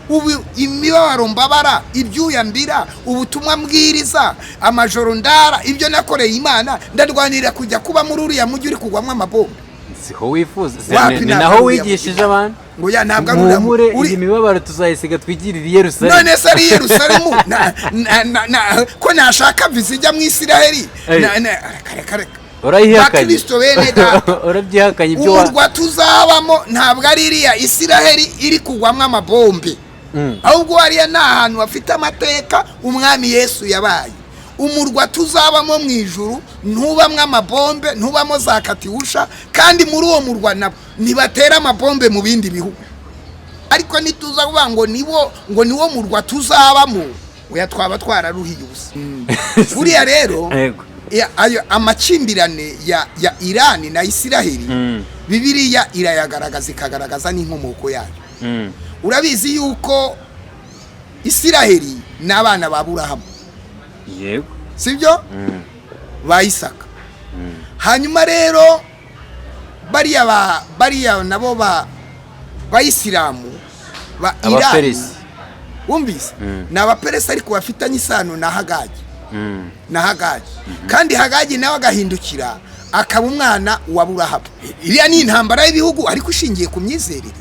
ubu imibabaro mbabara, ibyuya mbira, ubutumwa mbwiriza, amajoro ndara, ibyo nakoreye Imana, ndarwanira kujya kuba muri uriya mujyi uri kugwamo amabombe. Siho wifuza, ni naho wigishije abantu ngo ya ntabwo ari iyi mibabaro tuzayisiga twigirire Yerusalemu. None se ari Yerusalemu ko nashaka vizijya mu Isiraheli kare urayihakanye Kristo bene da urabyihakanye ibyo urwa tuzabamo ntabwo ari iriya Isiraheli iri kugwamo amabombe, ahubwo hariya ni ahantu hafite amateka umwami Yesu yabaye. Umurwa tuzabamo mu ijuru ntubamwe amabombe, ntubamo za katiwusha, kandi muri uwo murwa nabo ntibatera amabombe mu bindi bihugu. Ariko nituza kuvuga ngo niwo murwa tuzabamo, oya twaba twararuhiye ubusa. Buriya rero ayo amakimbirane ya Iran na Isiraheli, Bibiliya irayagaragaza, ikagaragaza n'inkomoko yayo. Urabizi yuko Isiraheli n'abana ba Aburahamu, yego sibyo, ba Isaka. Hanyuma rero bariya nabo ba Isilamu ba Iran, wumvise ni abaperesi ariko bafitanye isano na Hagagi. Kandi Hagagi nawe agahindukira akaba umwana wa Aburahamu. Iriya ni intambara y'ibihugu ariko ishingiye ku myizerere.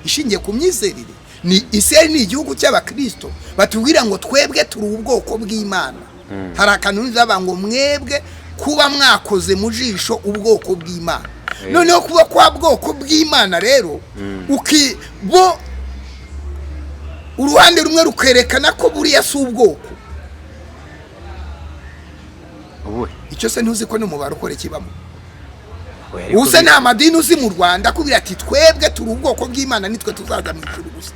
Ishingiye ku myizerere. Ni Isiraheli ni igihugu cy'Abakristo, batubwira ngo twebwe turi ubwoko bw'Imana. Hari akantu nzaba ngo mwebwe kuba mwakoze mu jisho ubwoko bw'Imana. Noneho kuba kwa bwoko bw'Imana rero bo uruhande rumwe rukerekana ko buriya si ubwoko. Icyo se ntuzi ko n'umubare ukore kibamo? Use nta madini uzi mu Rwanda kubira ati twebwe turi ubwoko bw'Imana, nitwe tuzaza mu ijuru gusa,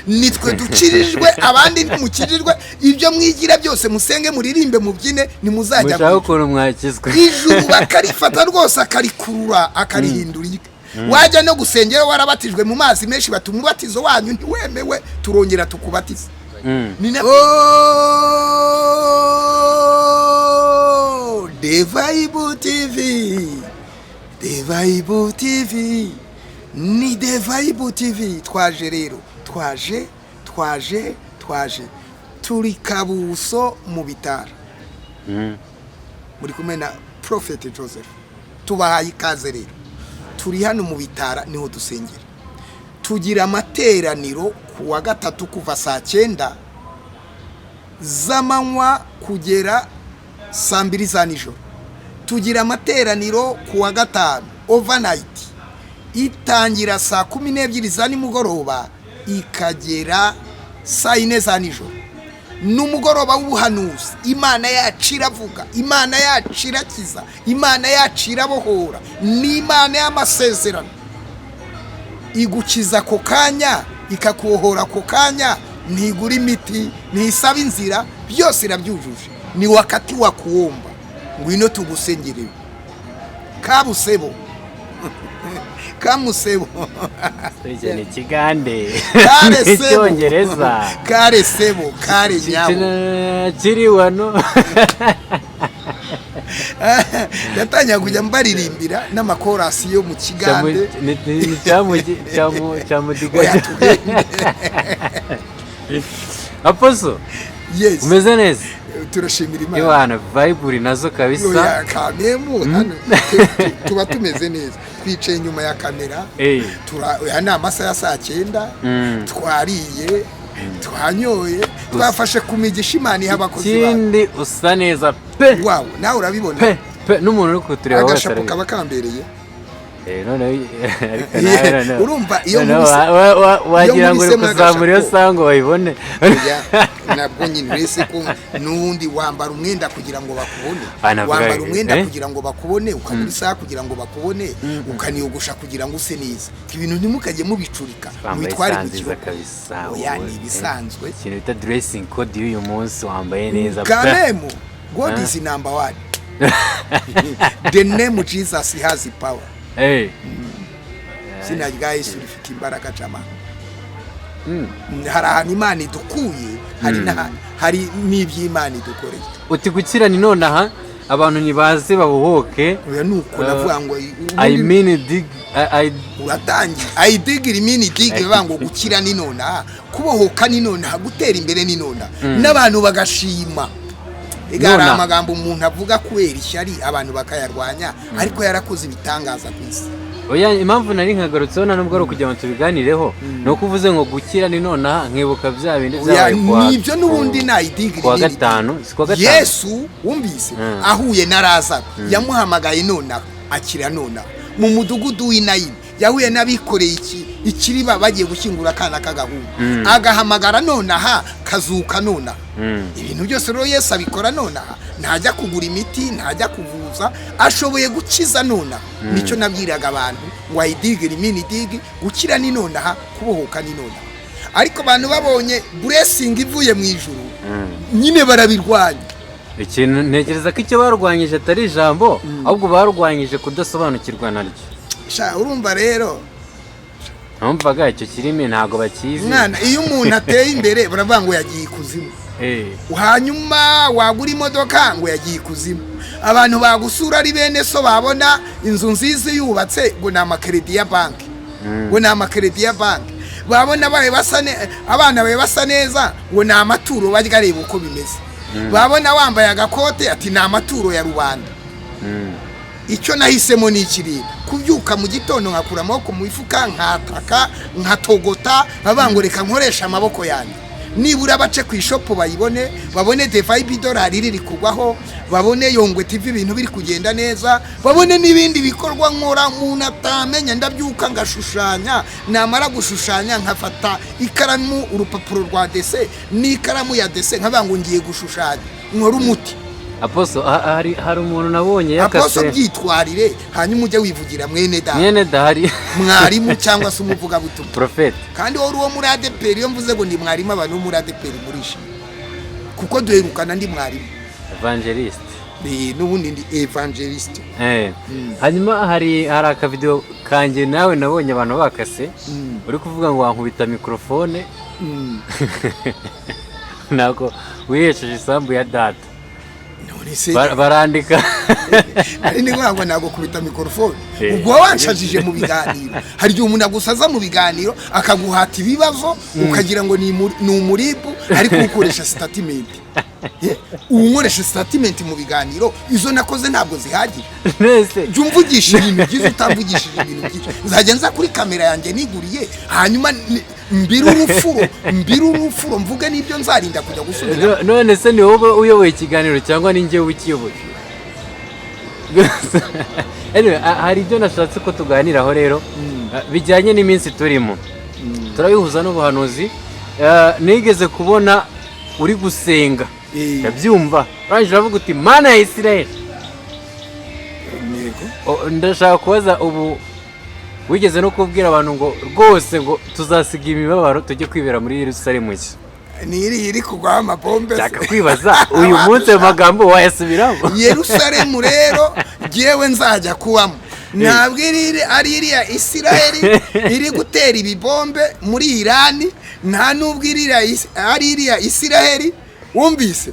nitwe dukirijwe, abandi ntimukirijwe, ibyo mwigira byose musenge muririmbe mubyine nimuzajya mushaka ukuntu mwakizwe. Ijuru bakarifata rwose akarikurura akarihindura. Wajya no gusengera warabatijwe mu mazi menshi, batuma ubatizo wanyu ntiwemewe, turongera tukubatiza. The Bible TV, The Bible TV, ni The Bible TV. Twaje rero, twaje turi Kabuso mu bitaro, muri kumwe na Prophet Joseph. Tubahaye ikaze rero, turi hano mu bitara, niho dusengera. Tugira amateraniro ku wa gatatu kuva saa 9 z'amanywa kugera saa 2 za nijoro. Tugira amateraniro ku wa gatanu overnight, itangira saa 12 za nimugoroba ikagera saa 4 za nijoro. N'umugoroba w'ubuhanuzi, Imana yacu iravuga, Imana yacu irakiza, Imana yacu irabohora, ni Imana y'amasezerano. Igukiza ko kanya, ikakubohora ko kanya, ntigura imiti, ntisaba inzira, byose irabyujuje. Ni wakati wa kuomba, ngwino tugusengere. Kabusebo Kamusebo ni Kigande, Kare sebo Icyongereza, Kare sebo, Kare nyabo kiri wano. Yatanya kujya mbaririmbira n'amakorasi yo mu Kigande ni cyamudigaje. Aposo, yes, umeze neza? Turashimira Imana. Yohana Bible nazo kabisa. Kamemu tuba tumeze neza, twicaye inyuma ya kamera, hano amasaha ya saa 9, twariye, twanyoye, twafashe kumigisha Imana y'abakozi bawe. Kindi usa neza pe. Wow, nawe urabibona pe n'umuntu uri kutureba wese. Agashapo kaba kambereye. None urumva iyo wagira ngo uri kuzamura iyo sango wayibone. Nabwo nyine wese ko nundi wambara umwenda kugira ngo bakubone, wambara umwenda kugira ngo bakubone, ukabura isaha kugira ngo bakubone, ukaniyogosha kugira ngo use neza. Ibintu ntimukajye mubicurika, mwitware mu kigo kabisa. Oya ni bisanzwe, ikintu bita dressing code y'uyu munsi, wambaye neza. Kamemu, God is number 1. The name of Jesus has power. Sina rya Yesu rifite imbaraga cyama. Hari ahantu Imana idukuye, hari n'iby'Imana idukoreye. Uti gukira ni none aha abantu ntibaze babuhoke. Oya nuko navuga ngo I mean dig uratangiye I dig mean dig bango gukira ni nona kubohoka ni nona gutera imbere ni nona n'abantu bagashima igara amagambo umuntu avuga kwera ishyari abantu bakayarwanya ariko yarakoze ibitangaza kwisi. Oya impamvu nari nkagarutseho nubwo ari kugira ngo tubiganireho no kuvuze ngo gukira ni nona nkibuka bya bindi byabaye kwa nibyo nubundi nayidigiri kwa gatanu sikwa gatanu Yesu wumvise ahuye na Lazaro yamuhamagaye nona akira nona mu mudugudu w'Inayini yahuye n'abikoreye ikiriba bagiye gushyingura akana k'agahungu agahamagara nonaha kazuka nona ibintu byose rero Yesu abikora nonaha ntajya kugura imiti ntajya kuvuza ashoboye gukiza nona nicyo nabwiraga abantu ngo ayidigire imini digi gukira ni nonaha kubohoka ni nona ariko abantu babonye blessing ivuye mu ijuru nyine barabirwanya. Ikintu ntekereza ko icyo barwanyije atari ijambo ahubwo barwanyije kudasobanukirwa naryo. Sha urumva rero numvaga icyo kirimi ntago bakizi mwana iyo umuntu ateye imbere baravuga ngo yagiye ikuzimu hanyuma wagura imodoka ngo yagiye ikuzimu abantu bagusura ari bene so babona inzu nziza yubatse ngo ni amakredi ya banki ngo ni amakredi ya banki babona abana bawe basa neza ngo ni amaturo barya reba uko bimeze babona wambaye agakote ati ni amaturo ya rubanda. Icyo nahisemo ni ikiri kubyuka mu gitondo nkakura amaboko mu ifuka nkataka nkatogota babangoreka nkoresha amaboko yanjye nibura bace ku ishopo bayibone babone $5 riri kugwaho babone Yongwe TV ibintu biri kugenda neza babone n'ibindi bikorwa nkora umuntu atamenya ndabyuka ngashushanya namara gushushanya nkafata ikaramu urupapuro rwa dese n'ikaramu ya dese nkabango ngiye gushushanya nkora umuti. Aposo hari umuntu nabonye yakase Aposo byitwarire hanyuma ujye wivugira mwene dahari mwarimu cyangwa se umuvuga butumwa prophet kandi wari uwo muri ADPR iyo mvuze ngo ndi mwarimu abantu muri ADPR murishi kuko duherukana ndi mwarimu evangelist n'ubundi ndi evangelist hanyuma hari aka video kanje nawe nabonye abantu bakase uri kuvuga ngo wankubita microphone nako wiyesheje isambu ya data barandika ari ni ngo nago kubita microphone ubwo wanshajije mu biganiro hari igihe umuntu agusaza mu biganiro akaguhata ibibazo ukagira ngo ni umuribu ariko ukoresha statement unkoresha statement mu biganiro izo nakoze ntabwo zihagije nese jumvugisha ibintu byiza utavugishije ibintu byiza nzajya nza kuri kamera yanjye niguriye hanyuma mbiru urufuro mvuge n'ibyo nzarinda kujya gusubira. None se ni wowe uyoboye ikiganiro cyangwa ni njye wikiyoboye? Hari ibyo nashatse ko tuganiraho rero bijyanye n'iminsi turimo turabihuza n'ubuhanuzi. Nigeze kubona uri gusenga ndabyumva urangije uravuga uti Mana ya Isirayeli ndashaka kubaza ubu wigeze no kubwira abantu ngo rwose ngo tuzasiga imibabaro tujye kwibera muri Yerusalemu nshya iri kugwa amabombe cyaka kwibaza uyu munsi amagambo wayasubiramo Yerusalemu rero giyewe nzajya kuwamo ntabwo ari iriya Isirayeli iri gutera ibibombe muri Irani nta nubwo ari iriya Isirayeli wumvise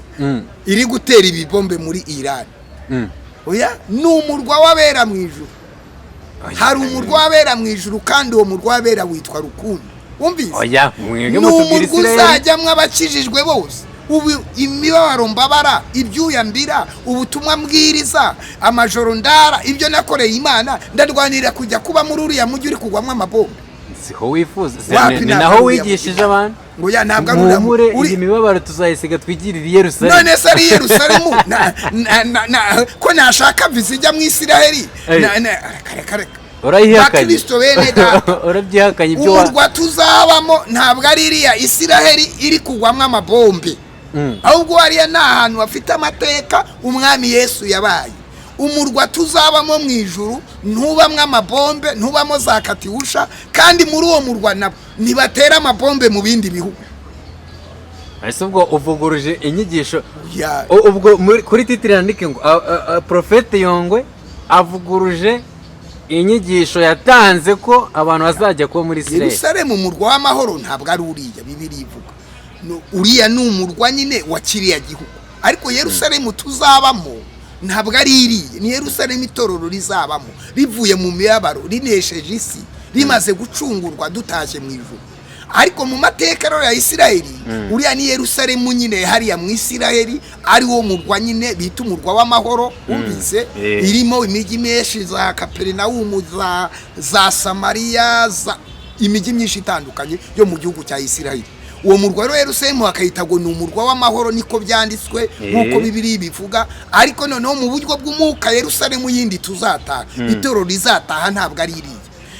iri gutera ibibombe muri Irani oya ni umurwa wabera mu ijuru hari umurwa wabera mu ijuru kandi uwo murwa wabera witwa Rukundo wumvise oya mwege mutubwira Isirayeli uzajyamwe abakijijwe bose ubu imibabaro mbabara ibyuya mbira ubutumwa mbwiriza amajoro ndara ibyo nakoreye Imana ndarwanira kujya kuba muri uriya mujyi uri kugwamwe amabombe siho wifuza ni naho wigishije abantu ngo ya ntabwo uri imibabaro tuzayisiga twigirira Yerusalemu none se ari Yerusalemu ko nashaka vizijya mu Isirayeli kare urayihakanye urabyihakanye ibyo urwa tuzabamo ntabwo ari iriya Isirayeli iri kugwamwe amabombe ahubwo hariya ni ahantu hafite amateka umwami Yesu yabaye umurwa tuzabamo mu ijuru ntubamwe amabombe ntubamo za katiwusha kandi muri uwo murwa nabo ntibatera amabombe mu bindi bihugu. Ese ubwo uvuguruje inyigisho ubwo kuri titire yandike ngo Prophet Yongwe avuguruje inyigisho yatanze ko abantu bazajya kuba muri Isirayeli. Yerusalemu umurwa w'amahoro ntabwo ari uriya Bibiliya ivuga uriya ni umurwa nyine wa kiriya gihugu ariko Yerusalemu tuzabamo ntabwo ari iriye, ni Yerusalemu itorero rizabamo rivuye mu mibabaro rinesheje isi rimaze gucungurwa dutaje mu ijuru. Ariko mu mateka rero ya Isiraheli uriya ni Yerusalemu nyine hariya mu Isiraheli ari wo murwa nyine bita umurwa w'amahoro umvise irimo imijyi myinshi za Kaperinaumu za Samariya imijyi myinshi itandukanye yo mu gihugu cya Isiraheli. Uwo murwa rero Yerusalemu akayita ngo ni umurwa w'amahoro niko byanditswe nkuko Bibiliya bivuga. Ariko noneho mu buryo bw'umwuka Yerusalemu yindi tuzataha itorero rizataha ntabwo ari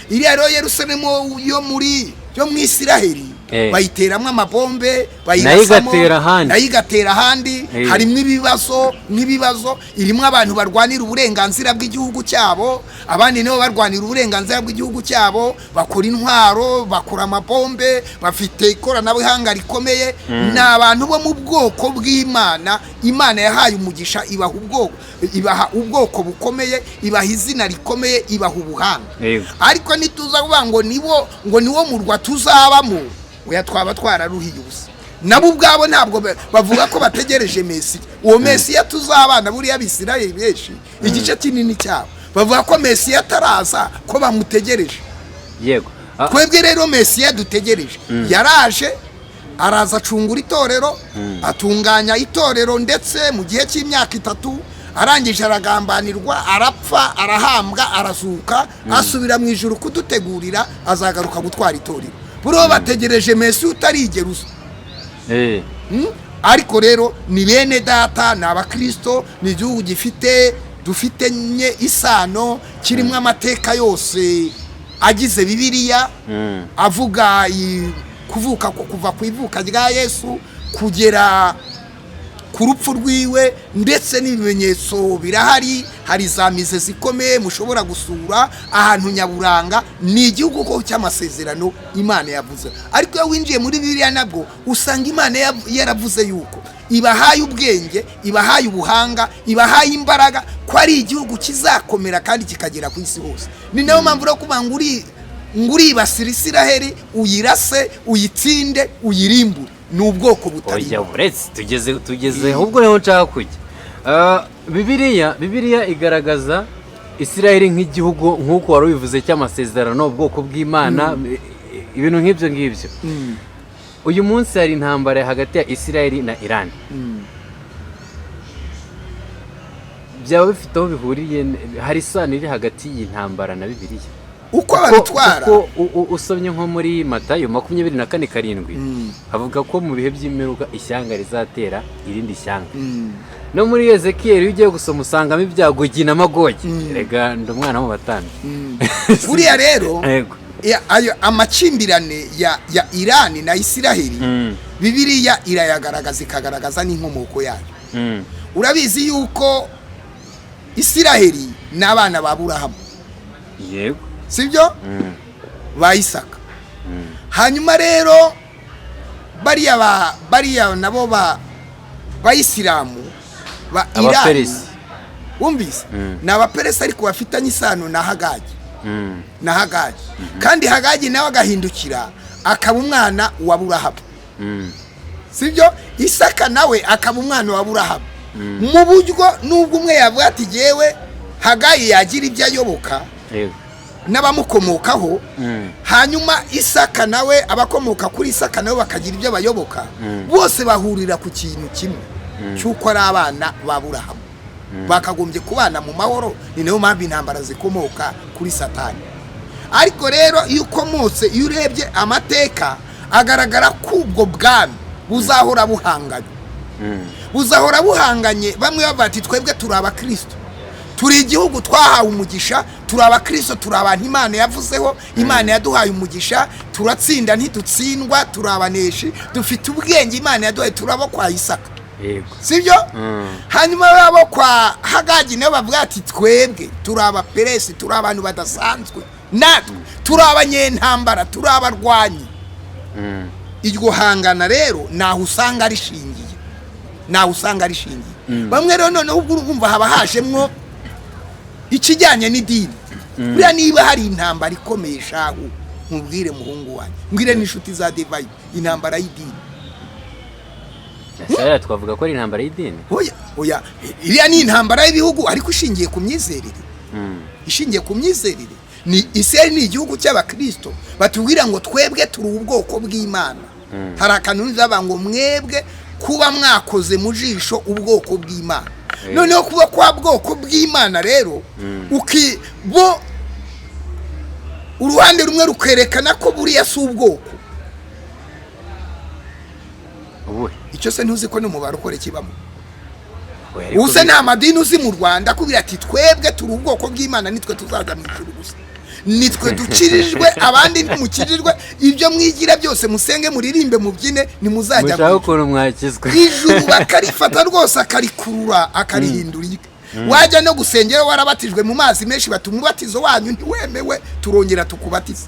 iriya rero Yerusalemu yo mu Isiraheli bayiteramwe amabombe nayigatera ahandi harimo ibibazo irimo abantu barwanira uburenganzira bw'igihugu cyabo, abandi nabo barwanira uburenganzira bw'igihugu cyabo, bakora intwaro, bakora amabombe, bafite ikoranabuhanga rikomeye. Ni abantu bo mu bwoko bw'Imana. Imana yahaye umugisha ibaha ubwoko bukomeye, ibaha izina rikomeye, ibaha ubuhanga. Ariko nituza kuvuga ngo niwo murwa tuzabamo, oya twaba twararuhiye ubusa. Nabo ubwabo ntabwo bavuga ko bategereje Mesiya. Uwo Mesiya tuzabana buriya Abisirayeli benshi igice kinini cyabo bavuga ko Mesiya ataraza ko bamutegereje. Yego. Twebwe rero Mesiya dutegereje yaraje, araza acungura itorero, atunganya itorero, ndetse mu gihe cy'imyaka 3 arangije aragambanirwa, arapfa, arahambwa, arazuka, asubira mu ijuru kudutegurira azagaruka gutwara itorero. Buro bategereje Mesiya utarigera uza. Ariko rero ni bene data, ni abakristo, ni igihugu dufitenye isano kirimo amateka yose agize Bibiliya avuga kuvuka kuva ku ivuka rya Yesu kugera ku rupfu rwiwe, ndetse n'ibimenyetso birahari. Hari za mize zikomeye mushobora gusura ahantu nyaburanga. Ni igihugu ko cy'amasezerano Imana yavuze. Ariko iyo winjiye muri Bibiliya nabwo usanga Imana yaravuze yuko ibahaye ubwenge, ibahaye ubuhanga, ibahaye imbaraga, ko ari igihugu kizakomera kandi kikagera ku isi hose. Ni nayo mpamvu rero kuvuga ngo uribasira Isiraheli, uyirase, uyitsinde, uyirimbure. Ni ubwoko butari. Oya uretse tugeze ahubwo rero nshaka kujya. Bibiliya igaragaza Isiraheli nk'igihugu nk'uko wari ubivuze cy'amasezerano, ubwoko bw'Imana, ibintu nk'ibyo ngibyo. Uyu munsi hari intambara hagati ya Isiraheli na Iran. Byaba bifite aho bihuriye, hari isano iri hagati y'intambara na Bibiliya. Uko babitwara usomye nko muri Matayo 24:7 havuga ko mu bihe by'imperuka ishyanga rizatera irindi shyanga. No muri Ezekiyeli ugiye gusoma usangamo ibyago n'amagogi. Rega ndumwana mu batandi. Buriya rero ayo amakimbirane ya Iran na Isiraheli Bibiliya irayagaragaza, ikagaragaza n'inkomoko yayo. Urabizi yuko Isiraheli n'abana ba Aburahamu. Yego. Sibyo? Ba Isaka. Hanyuma rero bariya nabo ba Isilamu ba Iran. Wumvise? N'abaperesi ariko bafitanye isano na Hagagi. Na Hagagi. Kandi Hagagi nawe agahindukira akaba umwana wa Aburahamu. Sibyo? Isaka nawe akaba umwana wa Aburahamu. Mu buryo nubwo umwe yavuga ati jewe Hagagi yagira ibyo ayoboka n'abamukomokaho, hanyuma Isaka nawe abakomoka kuri Isaka nawe bakagira ibyo bayoboka, bose bahurira ku kintu kimwe cyuko ari abana ba Aburahamu, bakagombye kubana mu mahoro. Ni nayo mpamvu intambara zikomoka kuri Satani. Ariko rero iyo ukomotse, iyo urebye amateka agaragara ko ubwo bwami buzahora buhanganye. Bamwe bavuga ati twebwe turi abakristo, turi igihugu twahawe umugisha, turi abakristo, turi abantu Imana yavuzeho, Imana yaduhaye umugisha, turatsinda ntidutsindwa, turi abaneshi, dufite ubwenge Imana yaduhaye, turabo kwa Isaka. Sibyo? Hanyuma babo kwa Hagagi nabo bavuga ati twebwe turi abaperesi, turi abantu badasanzwe, natwe turi abanyentambara, turi abarwanyi. Iryo hangana rero naho usanga rishingiye. Bamwe rero noneho ubwo urumva haba hajemwo ikijyanye n'idini. Buriya niba hari intambara ikomeye shahu, nkubwire muhungu wanjye, mbwire n'inshuti za Divayi, intambara y'idini. Ese twavuga ko ari intambara y'idini? Oya iriya ni intambara y'ibihugu ariko ishingiye ku myizerere. Ishingiye ku myizerere. Ni Isiraheli ni igihugu cy'abakristo batubwira ngo twebwe turi ubwoko bw'Imana. Hari akantu nzaba ngo mwebwe kuba mwakoze mu jisho ubwoko bw'Imana. Noneho kuba kwa bwoko bw'Imana rero bo uruhande rumwe rukerekana ko buriya si ubwoko. Icyo se ntuzi ko n'umubare ukore kibamo. Use nta madini uzi mu Rwanda kubira ati twebwe turi ubwoko bw'Imana nitwe tuzaza mu ijuru gusa. Nitwe dukirijwe abandi ntimukirijwe ibyo mwigira byose musenge muririmbe mubyine nimuzajya mushaka ukuntu mwakizwe ijuru bakarifata rwose akarikurura akarihindura wajya no gusengera warabatijwe mu mazi menshi batumubatizo wanyu ntiwemewe turongera tukubatiza.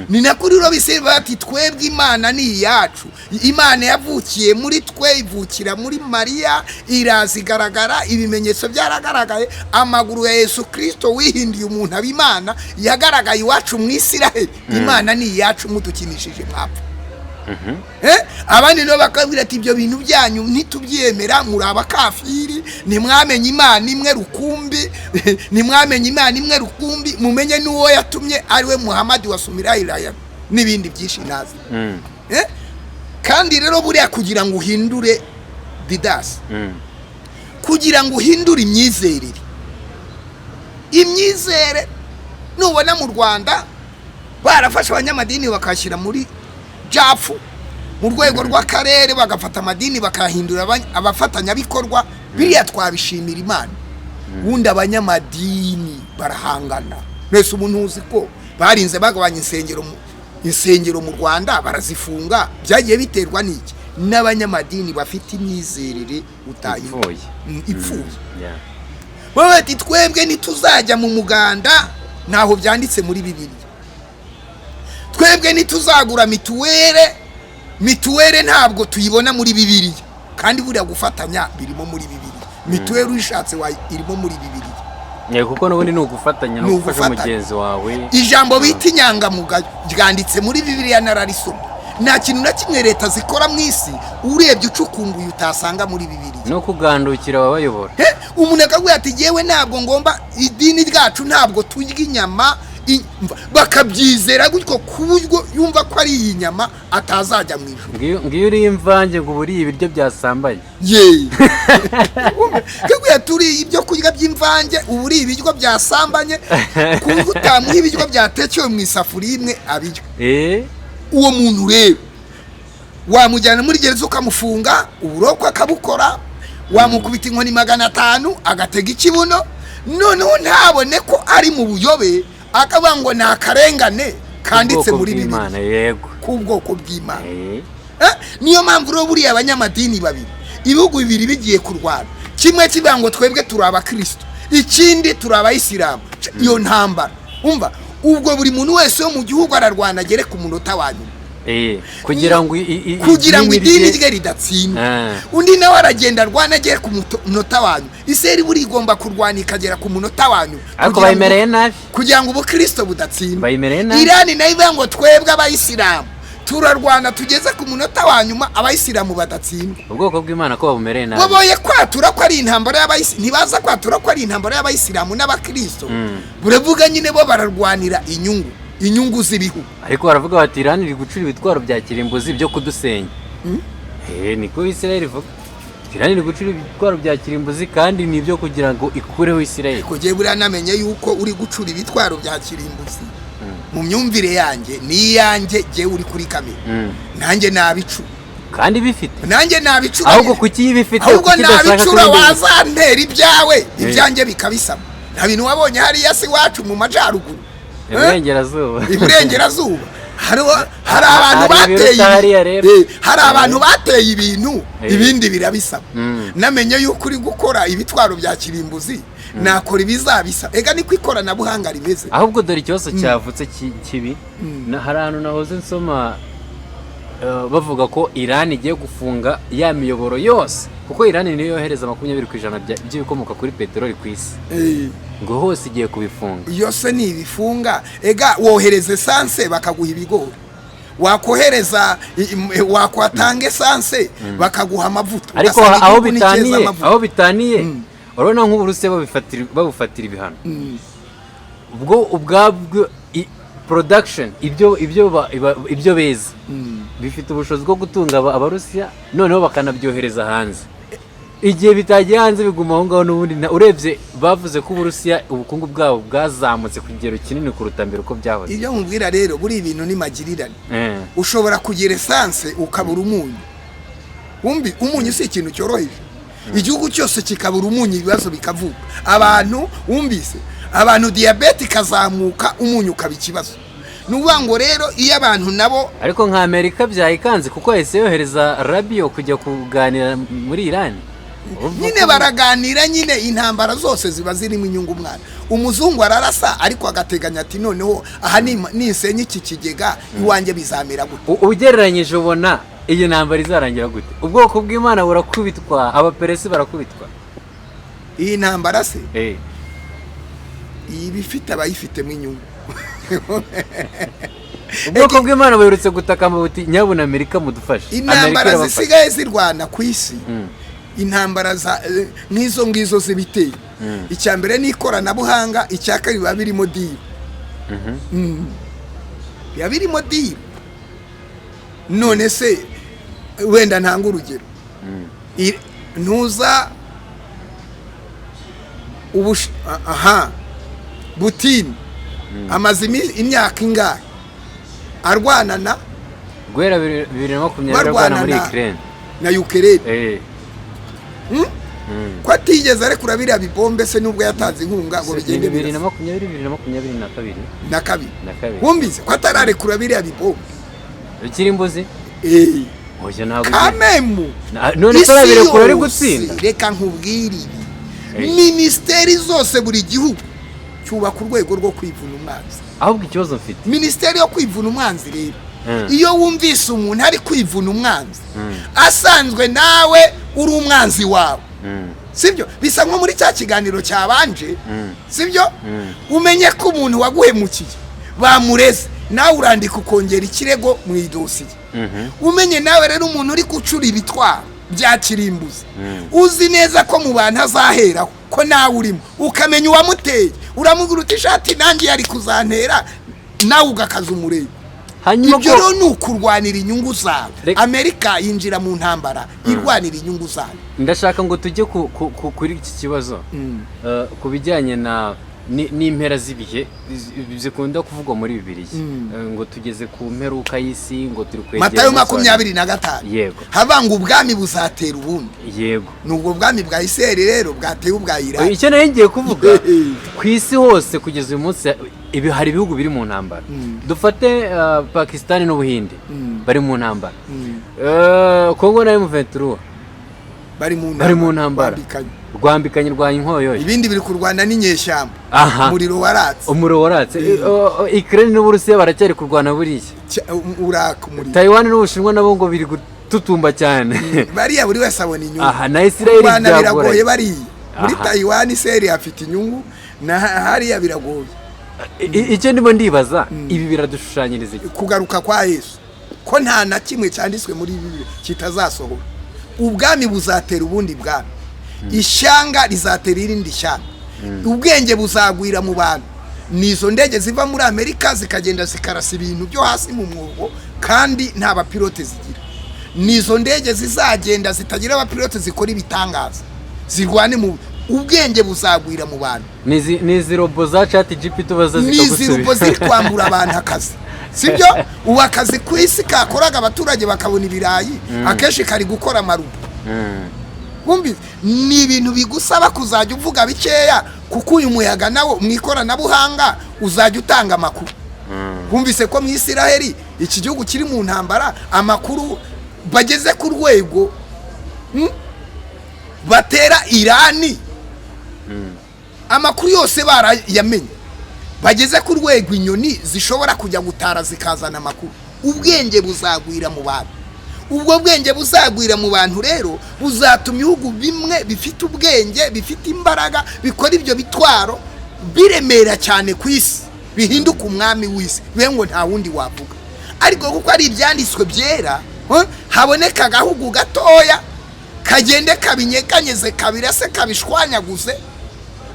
Ni nakuri ro bise bati twebwe Imana ni iyacu. Imana yavukiye muri twe ivukira muri Maria irazigaragara ibimenyetso byaragaragaye amaguru ya Yesu Kristo wihindiye umuntu ab'Imana yagaragaye iwacu mu Isiraheli. Imana ni iyacu mudukinishije mwapfa. Abandi no bakabwira ati ibyo bintu byanyu ntitubyemera muri abakafiri nimwamenye Imana imwe rukumbi nimwamenye Imana imwe rukumbi mumenye nuwo yatumye ari we Muhammad wasumira ilaya nibindi byinshi nazi. Kandi rero buriya kugira ngo uhindure Didas kugira ngo uhindure imyizere nubona mu Rwanda barafasha abanyamadini bakashyira muri jafu mu rwego rw'akarere bagafata amadini bakahindura abafatanya bikorwa biriya twabishimira Imana. Wundi abanyamadini barahangana mwese umuntu uzi ko barinze bagabanya insengero mu Rwanda barazifunga byagiye biterwa n'iki n'abanyamadini bafite imyizerere utayifoye ipfuye. Bati twebwe nituzajya mu muganda naho byanditse muri Bibiliya. Twebwe nituzagura mituwere ntabwo tuyibona muri Bibiliya kandi buriya gufatanya birimo muri Bibiliya. Mituwere ushatse irimo muri Bibiliya. Kuko n'ubundi ni ugufatanya no gufasha mugenzi wawe. Ijambo bita inyangamugayo ryanditse muri Bibiliya nararisoma. Nta kintu na kimwe leta zikora mu isi urebye ucukumbuye utasanga muri Bibiliya. No kugandukira ababayobora. Umuntu akabwira ati yewe ntabwo ngomba idini ryacu ntabwo turya inyama bakabyizera gutyo kuburyo yumva ko ari iyi nyama atazajya mu ijuru. Ngiyo uri imvange ngo buri ibiryo byasambanye. Kugya turi ibyo kurya by'imvange uburi ibiryo byasambanye kuko utamuha ibiryo byatekewe mu isafuriya imwe abiryo. Uwo muntu rero wamujyana muri gereza ukamufunga uburoko akabukora wamukubita inkoni 500 agatega ikibuno noneho ntabone ko ari mu buyobe akaba ngo nakarengane kanditse muri Bibiliya. Yego kubwoko bw'Imana. Niyo mpamvu ro buri abanyamadini babiri ibihugu bibiri bigiye kurwana kimwe kibango twebwe turi abakristo ikindi turi abayisilamu. Iyo ntambara umva ubwo buri muntu wese wo mu gihugu ararwana agere ku munota wanyu kugira ngo idini rye ridatsinda. Undi nawe aragenda arwana agere ku munota wanyu. Iseri buri igomba kurwana ikagera ku munota wanyu ariko bayimereye nabi kugira ngo ubukristo budatsinda. Bayimereye nabi. Irani nayo ibango twebwe abayisilamu turarwana tugeze ku munota wanyuma abayisilamu badatsinda. Ubwoko bw'Imana ko babumereye nabi. Boboye kwatura ko ari intambara y'abayisilamu ntibaza kwatura ko ari intambara y'abayisilamu n'abakristo. Buravuga nyine bo bararwanira inyungu z'ibihugu. Ariko baravuga bati Irani iri gucura ibitwaro bya kirimbuzi byo kudusenya. Niko Isiraheli ivuga. Irani iri gucura ibitwaro bya kirimbuzi kandi nibyo kugira ngo ikureho Isiraheli. Kugiye buriya namenye yuko uri gucura ibitwaro bya kirimbuzi. Mu myumvire yanjye ni yanjye je uri kuri kamera. Nanjye nabicu kandi bifite. Nanjye nabicu ahubwo kuki bifite ahubwo nabicura wazantera ibyawe ibyanjye bikabisama. Nta bintu wabonye hari yasi wacu mu majaruguru. Iburengerazuba hari abantu bateye ibintu ibindi birabisaba. Namenye yuko uri gukora ibitwaro bya kirimbuzi nakora ibizabisa ega niko ikoranabuhanga rimeze. Ahubwo dore ikibazo cyavutse kibi hari ahantu nahoze nsoma bavuga ko Iran igiye gufunga ya miyoboro yose kuko Iran niyo yohereza 20% by'ibikomoka kuri peteroli ku isi. Ngo hose igiye kubifunga. Yose ni ibifunga ega wohereze sanse bakaguha ibigori wakohereza wakwatanga esanse bakaguha amavuta ariko aho bitaniye urabona nk'Uburusiya babufatira ibihano ubwabwo production ibyo beza bifite ubushobozi bwo gutunga abarusiya noneho bakanabyohereza hanze igihe bitagiye hanze biguma aho ngaho n'ubundi urebye bavuze ko Uburusiya ubukungu bwabo bwazamutse ku kigero kinini kuruta mbere uko byahoze ibyo mubwira rero buri ibintu ni magirirane ushobora kugira esanse ukabura umunyu umunyu si ikintu cyoroheje igihugu cyose kikabura umunyu ibibazo bikavuka abantu wumvise abantu diabete ikazamuka umunyu ukaba ikibazo nuvuga ngo rero iyo abantu nabo ariko nka Amerika byayikanze kuko yahise yohereza Rabio kujya kuganira muri Iran nyine baraganira nyine intambara zose ziba zirimo inyungu mwana umuzungu ararasa ariko agateganya ati noneho aha nisenye iki kigega iwanjye bizamera gute ugereranyije ubona iyi ntambara izarangira gute ubwoko bw'Imana burakubitwa abaperesi barakubitwa iyi ntambara se iyi bifite abayifitemo inyungu ubwoko bw'Imana buherutse gutaka buti nyabuna Amerika mudufashe intambara zisigaye zirwana ku isi intambara nk'izo ngizo zibiteye icya mbere ni ikoranabuhanga icya kabiri biba birimo diri biba birimo diri none se wenda ntanga urugero ntuza Putin amaze imyaka ingahe arwana na guhera 2020 arwana muri Ukraine na Ukraine ko atigeze arekura biriya bibombe se nubwo yatanze inkunga ngo bigende 2022 na kabiri wumvise ko atararekura biriya bibombe bikiri imbuzi oje ntabwo kamemu none turabirekura ari gutsinda reka nkubwire ibi ministeri zose buri gihugu cyubaka urwego rwo kwivuna umwanzi ahubwo ikibazo mfite ministeri yo kwivuna umwanzi rero iyo wumvise umuntu ari kwivuna umwanzi asanzwe nawe uri umwanzi wawe sibyo bisa nko muri cya kiganiro cyabanje sibyo umenye ko umuntu waguhemukiye bamureze nawe urandika ukongera ikirego mu idosiye umenye nawe rero umuntu uri gucura ibitwaro bya kirimbuzi uzi neza ko mu bantu azaheraho ko nawe urimo ukamenya uwamuteye uramubwira uti ishati nanjye yari kuzantera nawe ugakaza umurego ibyo rero ni ukurwanira inyungu zawe Amerika yinjira mu ntambara irwanira inyungu zawe ndashaka ngo tujye kuri iki kibazo ku bijyanye n'impera z'ibihe zikunda kuvugwa muri Bibiliya ngo tugeze ku mperuka y'isi ngo turi kwegera Matayo 25 yego havanga ubwami buzatera ubundi yego nubwo ubwami bwa Isirayeli rero bwateye ubwa Irani icyo nayo ngiye kuvuga ku isi hose kugeza uyu munsi hari ibihugu biri mu ntambara dufate Pakistan n'Ubuhinde bari mu ntambara Kongo na M23 bari mu ntambara rwambikanye rwa inkoyo ibindi biri kurwana n'inyeshyamba umuriro waratse Ukraine n'Uburusiya baracyari kurwana buriya Taiwan n'Ubushinwa nabo ngo biri gututumba cyane bariya buri wese abona inyungu na Israel biragoye bariya muri Taiwan Israel afite inyungu na hariya biragoye icyo ndimo ndibaza ibi biradushushanyiriza kugaruka kwa Yesu ko nta na kimwe cyanditswe muri Bibiliya kitazasohora ubwami buzatera ubundi bwami ishyanga rizatera irindi shyanga ubwenge buzagwira mu bantu nizo ndege ziva muri Amerika zikagenda zikarasa ibintu byo hasi mu mwobo kandi nta bapilote zigira nizo ndege zizagenda zitagira abapilote zikora ibitangaza zirwane mu ubwenge buzagwira mu bantu nizi robo za ChatGPT tubaza zikagusubira nizi robo zikwambura abantu akazi sibyo ubu akazi ku isi kakoraga abaturage bakabona ibirayi akenshi kari gukora amarubu kumbi ni ibintu bigusaba kuzajya uvuga bikeya kuko uyu muyaga nawo mwikoranabuhanga uzajya utanga amakuru kumvise ko mu Isiraheli iki gihugu kiri mu ntambara amakuru bageze ku rwego batera Irani amakuru yose barayamenye bageze ku rwego inyoni zishobora kujya gutara zikazana amakuru ubwenge buzagwira mu bantu ubwo bwenge buzagwira mu bantu rero buzatuma ibihugu bimwe bifite ubwenge bifite imbaraga bikora ibyo bitwaro biremera cyane ku isi bihinduka umwami w'isi ngo nta wundi wavuga ariko kuko ari ibyanditswe byera haboneka agahugu gatoya kagende kabinyeganyeze kabirase kabishwanyaguze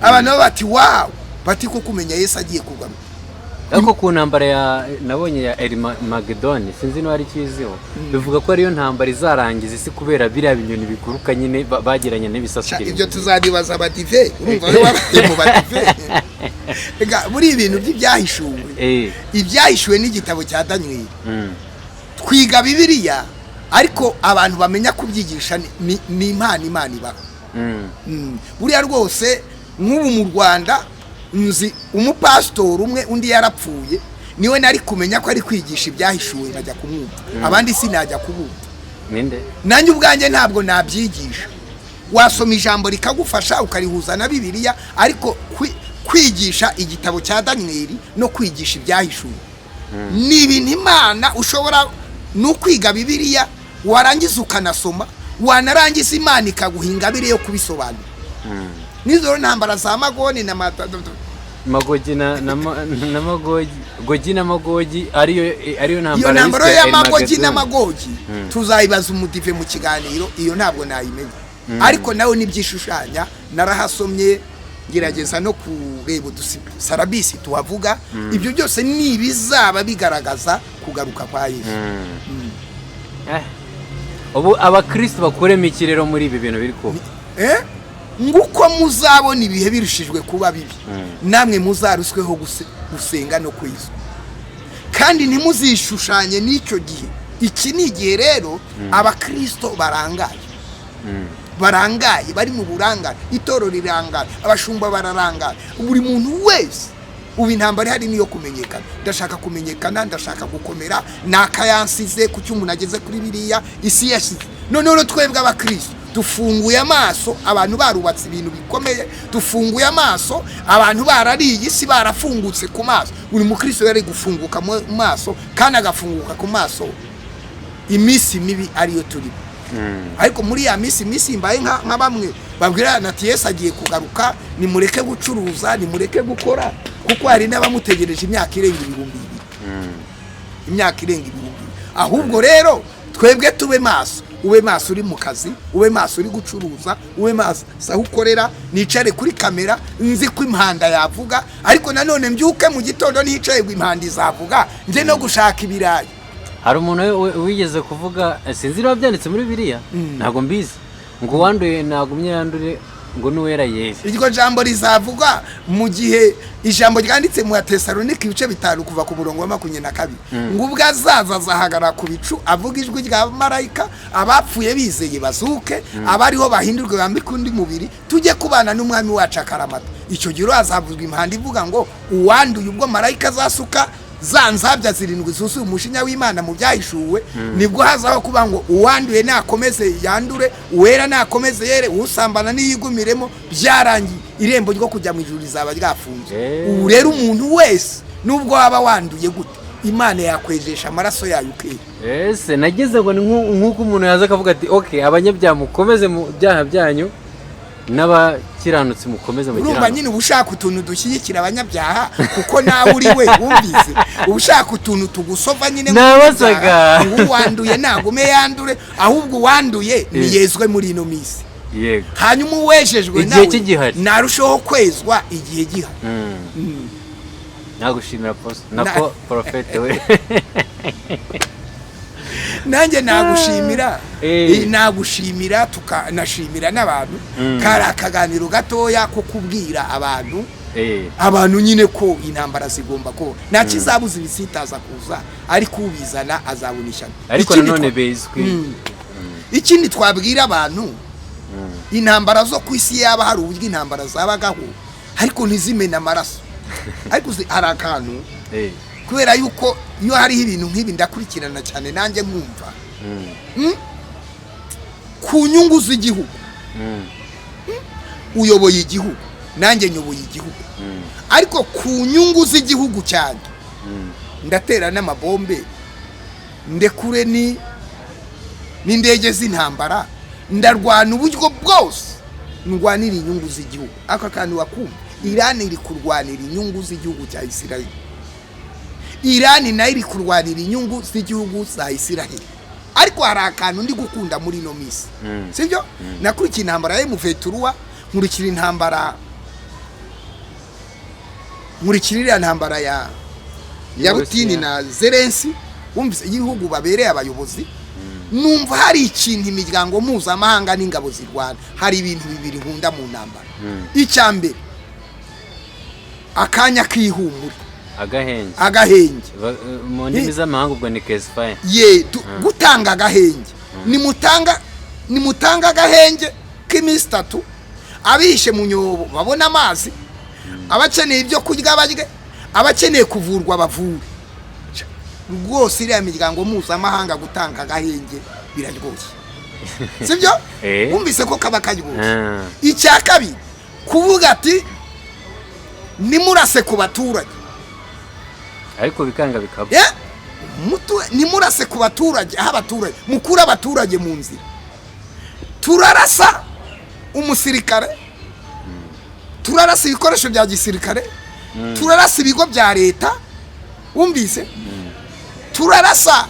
abantu bati wow bati ko kumenya Yesu agiye kugwa. ariko ku ntambara ya nabonye ya Magedoni sinzi no ari kiziho bivuga ko ariyo ntambara izarangiza isi kubera biriya binyoni biguruka nyine bagiranye n'ibisasu. Ibyo tuzadibaza abadive urumva we wafite mu badive muri ibintu by'ibyahishuwe ibyahishuwe n'igitabo cya Daniel twiga Bibiliya ariko abantu bamenya kubyigisha ni Imana iba buriya rwose nk'ubu mu Rwanda nzi umupastor umwe undi yarapfuye niwe nari kumenya ko ari kwigisha ibyahishuwe najya kumwumva abandi sinajya kubumva nanjye ubwanjye ntabwo nabyigisha wasoma ijambo rikagufasha ukarihuza na Bibiliya ariko kwigisha igitabo cya Daniel no kwigisha ibyahishuwe ni ibintu Imana ushobora no kwiga Bibiliya warangiza ukanasoma wanarangiza Imana ikaguhinga bire yo kubisobanura. Nizo ntambara za Magoni na Magogi na Magogi na Magogi ariyo ntambara iyo ntambara ya Magogi na Magogi tuzayibaza umudive mu kiganiro iyo ntabwo nayimenya ariko nawe nibyishushanya narahasomye gerageza no kureba udusarabisi tuhavuga ibyo byose nibizaba bigaragaza kugaruka kwa Yesu. ubu abakristo bakuremo ikirero muri ibi bintu biri ko nguko muzabona ibihe birushijwe kuba bibi namwe muzarusweho gusenga no kwizwa kandi ntimuzishushanye n'icyo gihe. Iki ni igihe rero abakristo barangaye bari mu burangare itoro rirangaye abashumba bararangaye buri muntu wese ubu intambara hari niyo kumenyekana ndashaka kumenyekana ndashaka gukomera nakayansize ku cyumuntu ageze kuri biriya isi yashize none twebwe abakristo dufunguye amaso abantu barubatse ibintu bikomeye dufunguye amaso abantu barariye isi barafungutse ku maso buri mukristo yari gufunguka mu maso kandi agafunguka ku maso imisi mibi ariyo turi ariko muri ya misi imbaye nka bamwe babwirana ati Yesu agiye kugaruka nimureke gucuruza nimureke gukora kuko hari n'abamutegereje imyaka irenga 2000 ahubwo rero twebwe tube maso ube maso uri mu kazi ube maso uri gucuruza ube maso saho ukorera nicare kuri kamera nzi ko impanda yavuga ariko nanone mbyuke mu gitondo nicaye impanda izavuga nje no gushaka ibirayi. Hari umuntu wigeze kuvuga sinzi niba byanditse muri Bibiliya ntago mbizi ngo wanduye nagumye yandure ngo nuwera Yesu. Iryo jambo rizavuga mu gihe ijambo ryanditse mu Tesalonike ibice 5 kuva ku murongo wa 22 ngo ubwo azaza zahagara ku bicu avuga ijwi rya marayika abapfuye bizeye bazuke abariho bahindurwe bambika undi mubiri tujye kubana n'umwami wacu akaramata. Icyo giro azavuzwa impanda ivuga ngo uwanduye ubwo marayika azasuka zanzabya 7 zuzuye umushinya w'Imana mu byahishuwe nibwo hazaho kuba ngo uwanduye nakomeze yandure uwera nakomeze yere usambana n'iyigumiremo byarangiye irembo ryo kujya mu ijuru rizaba ryafunze. Ubu rero umuntu wese nubwo waba wanduye gute Imana yakwejesha amaraso yayo ukeye. Ese nageze ngo nkuko umuntu yaza akavuga ati okay abanyabyaha mukomeze mu byaha byanyu n'abakiranutsi mukomeze mu kirano. Urumva nyine ubushaka utuntu dushyigikira abanyabyaha kuko nawe uri we wumvise ubushaka utuntu tugusova nyine nabasaga wanduye nagume yandure ahubwo wanduye ni Yezwe muri ino misi. Yego. Hanyuma uwejejwe nawe narushaho kwezwa igihe giha. Nagushimira post nako profete we. Nanjye nagushimira tukanashimira n'abantu kari akaganiro gatoya ko kubwira abantu nyine ko intambara zigomba ko nta kizabuza ibisitaza kuza ariko ubizana azabunisha. Ariko none bezwe ikindi twabwira abantu intambara zo ku isi yaba hari uburyo intambara zabagaho ariko ntizimena amaraso ariko hari akantu kubera yuko iyo hariho ibintu nk'ibi ndakurikirana cyane nanjye mwumva ku nyungu z'igihugu uyoboye igihugu nanjye nyoboye igihugu ariko ku nyungu z'igihugu cyane ndatera n'amabombe ndekure n'indege z'intambara ndarwana uburyo bwose ndwanira inyungu z'igihugu aka kantu wakumva Iran iri kurwanira inyungu z'igihugu cya Israel Irani nayo iri kurwanira inyungu z'igihugu za Isiraheli. Ariko hari akantu ndi gukunda muri no misi, sibyo? Nakurikiye intambara ya M23, nkurikira intambara, nkurikirira intambara ya Putin na Zelensky, wumvise ibihugu babereye abayobozi. Numva hari ikintu imiryango mpuzamahanga n'ingabo zirwana, hari ibintu bibiri nkunda mu ntambara. Icyambere, akanya kihumura, agahenge mu ndimi z'amahanga ubwo ni ceasefire. Gutanga agahenge, nimutanga agahenge k'iminsi 3, abishe mu nyobo babona amazi, abakeneye ibyo kurya barye, abakeneye kuvurwa bavure. Rwose iriya miryango mpuzamahanga gutanga agahenge biraryoshye, sibyo? Wumvise ko kaba karyoshye. Icya kabiri, kuvuga ati nimurase ku baturage, ariko bikanga bikaba nimurase ku baturage, aho abaturage mukura abaturage mu nzira. Turarasa umusirikare, turarasa ibikoresho bya gisirikare, turarasa ibigo bya leta, wumvise? Turarasa,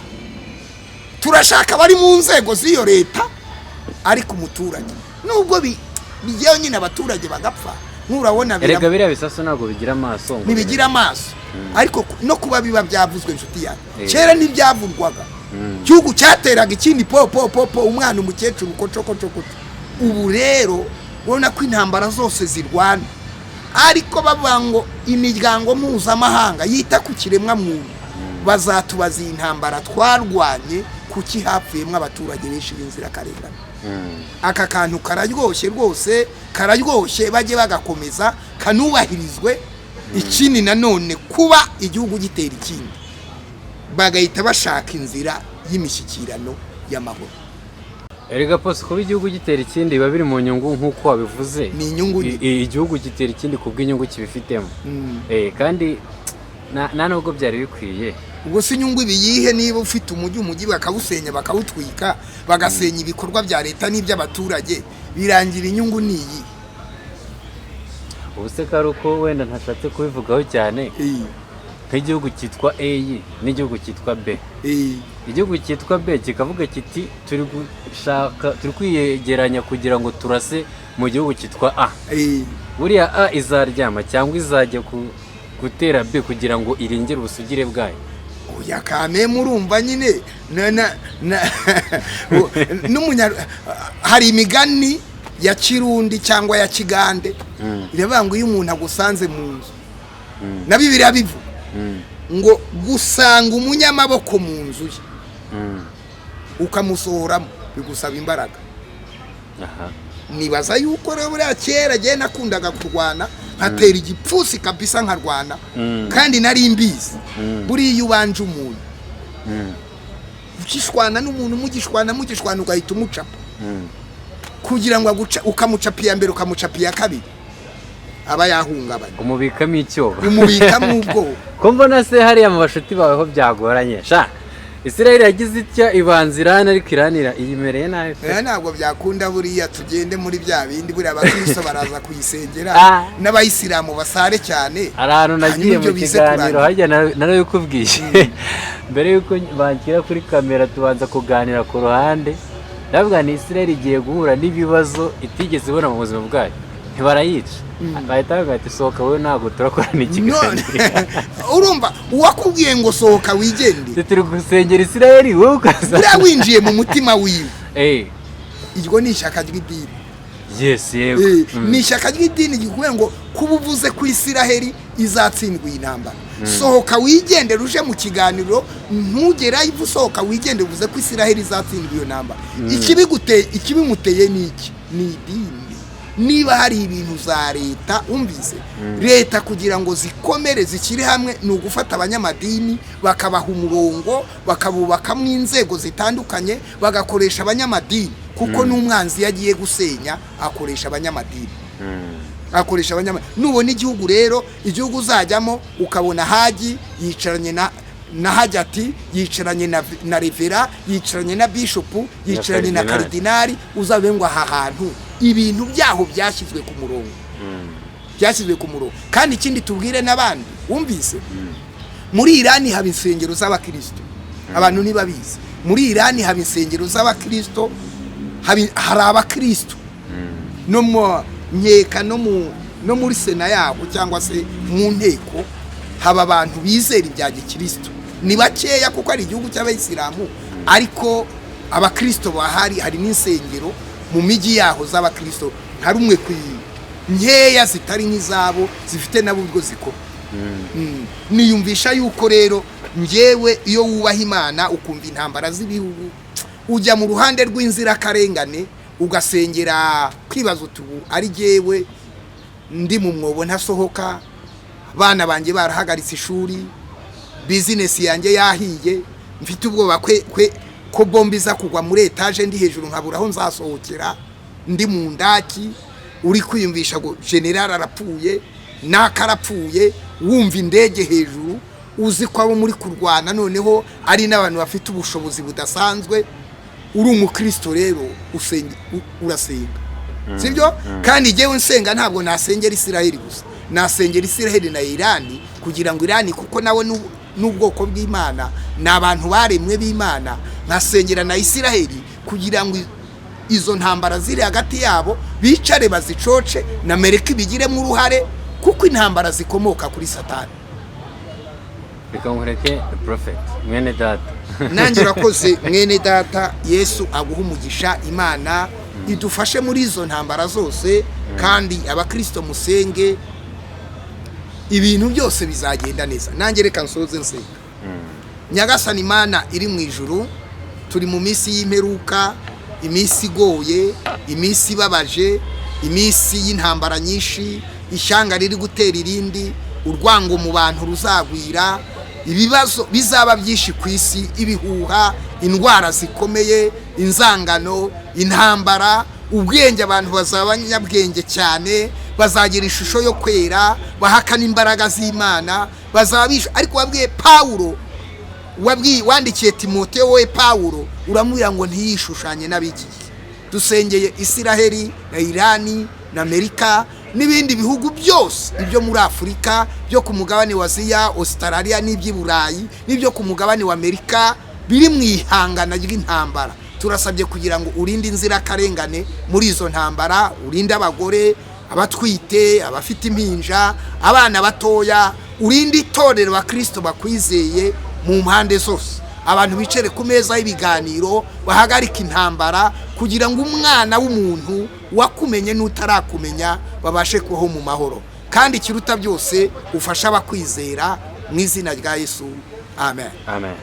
turashaka bari mu nzego z'iyo leta, ariko umuturage nubwo bigiye nyine abaturage bagapfa, nurabona erega biriya bisaso ntabwo bigira amaso, nibigira amaso. Ariko no kuba biba byavuzwe inshuti yanjye, kera ntibyavurwaga. Gihugu cyateraga ikindi po umwana umukecuru kocoko. Ubu rero ubona ko intambara zose zirwana, ariko bavuga ngo imiryango mpuzamahanga yita ku kiremwa muntu bazatubaza intambara twarwanye kuki hapfuyemo abaturage benshi b'inzirakarengane. Aka kantu kararyoshye rwose, kararyoshye, bajye bagakomeza kanubahirizwe. Ikindi nanone kuba igihugu gitera ikindi, bagahita bashaka inzira y'imishyikirano y'amahoro. Erega pose kuba igihugu gitera ikindi biba biri mu nyungu nk'uko wabivuze. Ni inyungu igihugu gitera ikindi kubw'inyungu kibifitemo. Kandi nta nubwo byari bikwiye. Ubwo si inyungu biyihe niba ufite umujyi bakawusenya bakawutwika, bagasenya ibikorwa bya leta n'iby'abaturage, birangira inyungu niyi. Ubuse karuko wenda ntashatse kubivugaho cyane. Nk'igihugu cyitwa A n'igihugu cyitwa B. Igihugu cyitwa B kikavuga kiti turi kwiyegeranya kugira ngo turase mu gihugu cyitwa A. Buriya A izaryama cyangwa izajya gutera B kugira ngo irengere ubusugire bwayo. Oya kame murumva nyine hari imigani ya Kirundi cyangwa ya Kigande iravuga ngo iyo umuntu agusanze mu nzu, na Bibiliya bivuga ngo gusanga umunyamaboko mu nzu ye ukamusohoramo bigusaba imbaraga. Nibaza yuko rero buriya kera gihe nakundaga kurwana, nkatera igipfusi kabisa nkarwana, kandi nari mbizi buriya ubanje umuntu ukishwana n'umuntu mugishwana ugahita umucapa kugira ngo ukamucapiya mbere ukamucapiya kabiri, aba yahungabanye, umubikamo icyoba, umubikamo ubwoba. Ko mbona se hariya mu bashuti bawe ho byagoranye sha. Isiraheli yagize itya ibanzirana ariko iranira iyimereye nabi. Ntabwo byakunda buriya tugende muri bya bindi buriya abakristo baraza kuyisengera n'abayisilamu basare cyane. Ahantu nagiye mu kiganiro hajya narayo kubwiye mbere yuko bankira kuri kamera tubanza kuganira ku ruhande, ndavuga ni Isiraheli igiye guhura n'ibibazo itigeze ibona mu buzima bwayo, ntibarayica. Bahita bagahita sohoka wowe ntabwo turakorana ikiganiro. Urumva uwakubwiye ngo sohoka wigende, turi gusengera Isiraheli wowe ukaza buriya winjiye mu mutima wiwe. Iryo ni ishyaka ry'idini. Yes, yego. Ni ishyaka ry'idini gikuye ngo kuba uvuze ku Isiraheli izatsindwa intambara, sohoka wigende ruje mu kiganiro, ntugerayo usohoka wigende uvuze ko Isiraheli izatsindwa iyo ntambara. Ikibimuteye ni iki? Ni idini. Niba hari ibintu za leta umvise leta kugira ngo zikomere zikiri hamwe, ni ugufata abanyamadini bakabaha umurongo, bakabubakamo inzego zitandukanye, bagakoresha abanyamadini, kuko n'umwanzi yagiye gusenya akoresha abanyamadini. Akoresha abanyamadini. Nubona igihugu rero, igihugu uzajyamo ukabona Haji yicaranye na Hajati, yicaranye na Revera, yicaranye na Bishop, yicaranye na Kardinali, uzabe ngo aha hantu ibintu byaho byashyizwe ku murongo. Byashyizwe ku murongo. Kandi ikindi tubwire n'abandi, wumvise muri Irani haba insengero z'abakristo, abantu ntibabizi. Muri Irani haba insengero z'abakristo, hari abakristo no mu nkeka no muri sena yabo cyangwa se mu nteko haba abantu bizera ibya gikristo. Ni bakeya kuko ari igihugu cy'abayisilamu, ariko abakristo bahari, hari n'insengero mu miji yaho z'abakristo, hari umwe ku nkeya zitari nk'izabo zifite nabo ubwo zikora. Niyumvisha yuko rero njyewe iyo wubaha Imana ukumva intambara z'ibihugu, ujya mu ruhande rw'inzira karengane ugasengera kwibaza utubu ari jyewe ndi mu mwobo ntasohoka, abana banjye barahagaritse ishuri, business yanjye yahiye, mfite ubwoba ko bombi za kugwa muri etage ndi hejuru nkabura aho nzasohokera, ndi mu ndaki, uri kwiyumvisha ngo general arapfuye nakarapfuye, wumva indege hejuru, uzi ko abo muri kurwana noneho ari n'abantu bafite ubushobozi budasanzwe, uri umukristo rero urasenga, sibyo? Kandi jyewe nsenga ntabwo nasengera Isiraheli gusa, nasengera Isiraheli na Irani, kugira ngo Irani kuko nawe n'ubwoko bw'Imana, n'abantu baremwe b'Imana, nasengera na Isiraheli kugira ngo izo ntambara ziri hagati yabo bicare bazicoce, na Amerika ibigiremo uruhare, kuko intambara zikomoka kuri Satani. Reka nkureke prophet mwene data. Nanjye urakoze mwene data, Yesu aguha umugisha, Imana idufashe muri izo ntambara zose, kandi abakristo musenge, ibintu byose bizagenda neza. Nanjye reka nsoze nsenga. Nyagasani Imana iri mu ijuru, turi mu minsi y'imperuka, iminsi igoye, iminsi ibabaje, iminsi y'intambara nyinshi, ishyanga riri gutera irindi, urwango mu bantu ruzagwira, ibibazo bizaba byinshi ku isi, ibihuha, indwara zikomeye, inzangano, intambara, ubwenge, abantu bazaba nyabwenge cyane, bazagira ishusho yo kwera, bahakana imbaraga z'Imana, bazabisha. Ariko wabwiye Paulo, wandikiye Timoteyo, we Paulo uramubwira ngo ntiyishushanye n'abigiye. Dusengeye Isiraheli na Irani na Amerika n'ibindi bihugu byose, ibyo muri Afurika, byo ku mugabane wa Aziya, Australia n'iby'Iburayi, n'ibyo ku mugabane wa Amerika, biri mu ihangana ry'intambara. Turasabye kugira ngo urinde inzira karengane muri izo ntambara, urinde abagore, abatwite, abafite impinja, abana batoya, urinde itorero abakristo bakwizeye mu mpande zose. Abantu bicare ku meza y'ibiganiro, bahagarika intambara, kugira ngo umwana w'umuntu wakumenye n'utarakumenya babashe kubaho mu mahoro. Kandi ikiruta byose ufasha abakwizera, mu izina rya Yesu, amen. Amen.